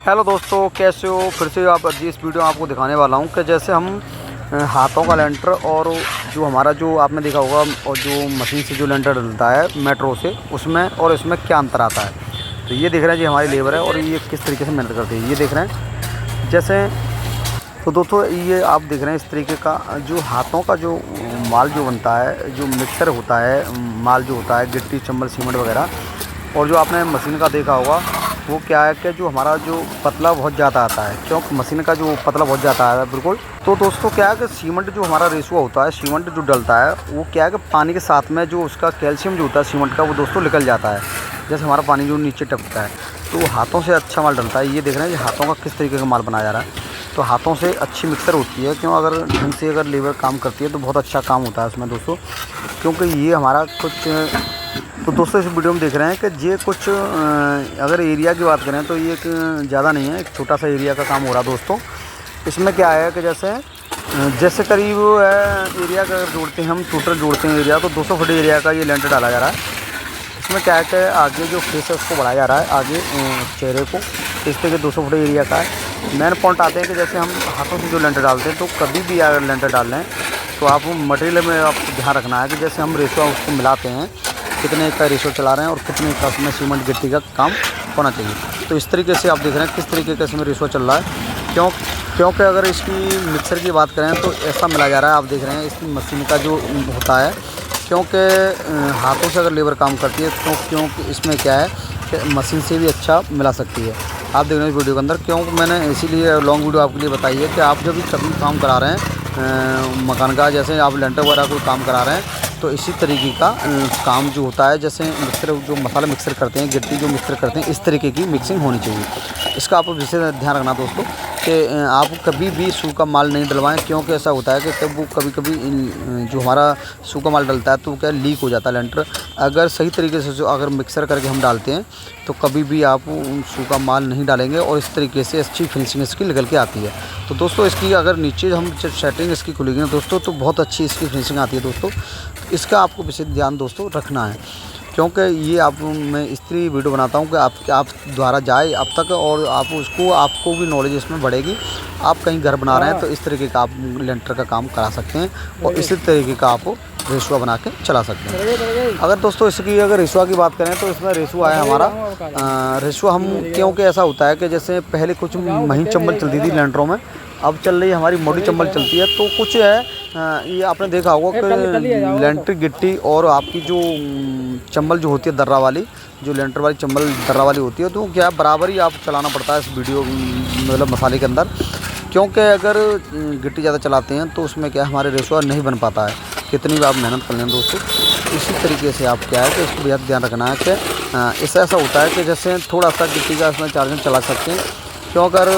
Hello दोस्तों, कैसे हो। फिर से आप इस वीडियो में आपको दिखाने वाला हूं कि जैसे हम हाथों का लेंटर और जो हमारा जो आपने देखा होगा और जो मशीन से जो लेंटर डलता है मेट्रो से, उसमें और इसमें क्या अंतर आता है। तो ये देख रहे हैं जी हमारी लेबर है और ये किस तरीके से मेहनत करती है, ये देख रहे हैं जैसे। तो दोस्तों ये आप देख रहे हैं इस तरीके का जो हाथों का जो माल जो बनता है, जो मिक्सर होता है, माल जो होता है गिट्टी चम्बल सीमेंट वगैरह, और जो आपने मशीन का देखा होगा वो क्या है कि जो हमारा जो पतला बहुत ज़्यादा आता है, क्योंकि मशीन का जो पतला बहुत ज़्यादा आता है बिल्कुल। तो दोस्तों क्या है कि सीमेंट जो हमारा रेशुआ होता है, सीमेंट जो डलता है वो क्या है कि पानी के साथ में जो उसका कैल्शियम जो होता है सीमेंट का, वो दोस्तों निकल जाता है। जैसे हमारा पानी जो नीचे टपकता है तो हाथों से अच्छा माल डलता है। ये देख रहे हैं ये हाथों का किस तरीके का माल बनाया जा रहा है। तो हाथों से अच्छी मिक्सर होती है, क्यों अगर ढंग से अगर लेबर काम करती है तो बहुत अच्छा काम होता है उसमें दोस्तों। क्योंकि ये हमारा कुछ, तो दोस्तों इस वीडियो में देख रहे हैं कि ये कुछ अगर एरिया की बात करें तो ये एक ज़्यादा नहीं है, एक छोटा सा एरिया का काम हो रहा है दोस्तों। इसमें क्या है कि जैसे करीब एरिया का अगर जोड़ते हैं हम, टोटल जोड़ते हैं एरिया, तो 200 फुट एरिया का ये लेंटर डाला जा रहा है। इसमें क्या है कि आगे जो फेस है उसको बढ़ाया जा रहा है, आगे चेहरे को, इस तरह के 200 फुट एरिया का है। मेन पॉइंट आते हैं कि जैसे हम हाथों से जो लेंटर डालते हैं, तो कभी भी अगर लेंटर डाल लें तो आप मटेरियल में आपको ध्यान रखना है कि जैसे हम रेशो उसको मिलाते हैं, कितने का रेशो चला रहे हैं और कितने का उसमें सीमेंट गिट्टी का काम होना चाहिए। तो इस तरीके से आप देख रहे हैं किस तरीके का इसमें रेशो चल रहा है। क्योंकि अगर इसकी मिक्सर की बात करें तो ऐसा मिला जा रहा है, आप देख रहे हैं इसकी मशीन का जो होता है। क्योंकि हाथों से अगर लेबर काम करती है तो क्योंकि इसमें क्या है कि मशीन से भी अच्छा मिला सकती है। आप देख रहे हैं इस वीडियो के अंदर, क्योंकि मैंने इसीलिए लॉन्ग वीडियो आपके लिए बताई है कि आप जब भी कभी काम करा रहे हैं मकान का, जैसे आप लेंटर वगैरह कोई काम करा रहे हैं, तो इसी तरीके का काम जो होता है, जैसे मिक्सर जो मसाला मिक्सर करते हैं, गिट्टी जो मिक्सर करते हैं, इस तरीके की मिक्सिंग होनी चाहिए। इसका आप विशेष ध्यान रखना दोस्तों कि आप कभी भी सूखा माल नहीं डलवाएं। क्योंकि ऐसा होता है कि कभी कभी जो हमारा सूखा माल डलता है तो क्या लीक हो जाता है लेंटर। अगर सही तरीके से जो अगर मिक्सर करके हम डालते हैं तो कभी भी आप सूखा माल नहीं डालेंगे और इस तरीके से अच्छी फिनिशिंग इसकी निकल के आती है। तो दोस्तों इसकी अगर नीचे हम सेटिंग इसकी खुलेगी ना दोस्तों, तो बहुत अच्छी इसकी फिनिशिंग आती है दोस्तों। इसका आपको विशेष ध्यान दोस्तों रखना है, क्योंकि ये मैं इसलिए वीडियो बनाता हूँ कि आप द्वारा जाए अब तक और आपको भी नॉलेज इसमें बढ़ेगी। आप कहीं घर बना रहे हैं तो इस तरीके का आप लेंटर का काम करा सकते हैं और इसी तरीके का आप रेशुआ बना के चला सकते हैं। अगर दोस्तों इसकी अगर रेशुआ की बात करें तो इसमें रेशुआ है हमारा रेशुआ हम, क्योंकि ऐसा होता है कि जैसे पहले कुछ महीन चम्बल चलती थी लेंटरों में, अब चल रही हमारी मोटी चम्बल चलती है। तो कुछ है ये आपने देखा होगा कि लेंटर गिट्टी और आपकी जो चम्बल जो होती है दर्रा वाली, जो लेंटर वाली चम्बल दर्रा वाली होती है, तो क्या बराबर ही आप चलाना पड़ता है इस वीडियो मतलब मसाले के अंदर। क्योंकि अगर गिट्टी ज़्यादा चलाते हैं तो उसमें क्या हमारे रेशुआ नहीं बन पाता है, कितनी भी आप मेहनत कर लें दोस्तों। इसी तरीके से आप क्या है कि इसको बेहद ध्यान रखना है कि इससे ऐसा होता है कि जैसे थोड़ा सा गिट्टी का इसमें चार्जिंग चला सकते हैं। क्यों अगर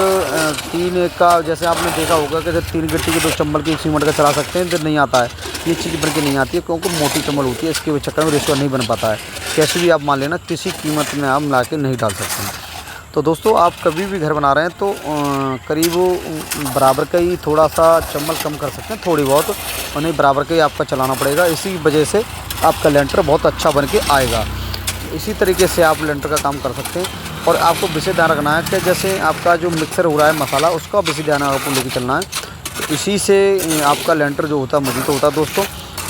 3 एक का, जैसे आपने देखा होगा कि 3 गिट्टी के 2 चम्बल की सीमेंट का चला सकते हैं, तो नहीं आता है, ये चीज़ बन के नहीं आती है, क्योंकि मोटी चम्बल होती है, इसके चक्कर में रेशुआ नहीं बन पाता है। कैसे भी आप मान लेना किसी कीमत में आप मिला के नहीं डाल सकते हैं। तो दोस्तों आप कभी भी घर बना रहे हैं तो करीब बराबर का ही थोड़ा सा चम्बल कम कर सकते हैं, थोड़ी बहुत, और नहीं बराबर का ही आपका चलाना पड़ेगा। इसी वजह से आपका लेंटर बहुत अच्छा बन के आएगा। इसी तरीके से आप लेंटर का काम कर सकते हैं। और आपको विशेष ध्यान रखना है कि जैसे आपका जो मिक्सर हो रहा है मसाला, उसका विशेष ध्यान आपको लेके चलना है। तो इसी से आपका लेंटर जो होता है मजबूत होता है दोस्तों।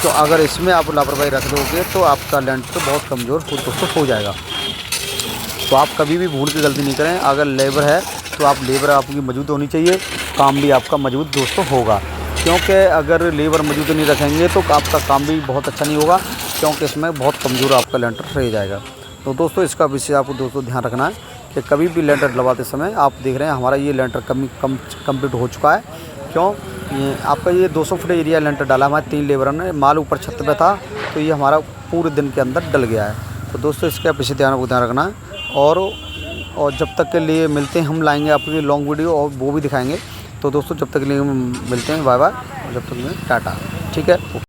तो अगर इसमें आप लापरवाही रख दोगे तो आपका लेंटर बहुत कमज़ोर दोस्तों हो जाएगा। तो आप कभी भी भूल की गलती नहीं करें। अगर लेबर है तो आप लेबर आपकी मजबूत होनी चाहिए, काम भी आपका मजबूत दोस्तों होगा। क्योंकि अगर लेबर मजबूत नहीं रखेंगे तो आपका काम भी बहुत अच्छा नहीं होगा, क्योंकि इसमें बहुत कमज़ोर आपका लेंटर रह जाएगा। तो दोस्तों इसका विषय आपको दोस्तों ध्यान रखना है कि कभी भी लेंटर डलवाते समय, आप देख रहे हैं हमारा ये लेंटर कम्प्लीट हो चुका है। क्यों आपका ये 200 फुट एरिया लेंटर डाला हमारे 3 लेबरों ने, माल ऊपर छत पे था, तो ये हमारा पूरे दिन के अंदर डल गया है। तो दोस्तों इसका विशेष ध्यान रखना है। और जब तक के लिए मिलते हैं, हम लाएंगे आपके लिए लॉन्ग वीडियो और वो भी दिखाएंगे। तो दोस्तों जब तक के लिए मिलते हैं, बाय बाय, और जब तक के लिए टाटा, ठीक है।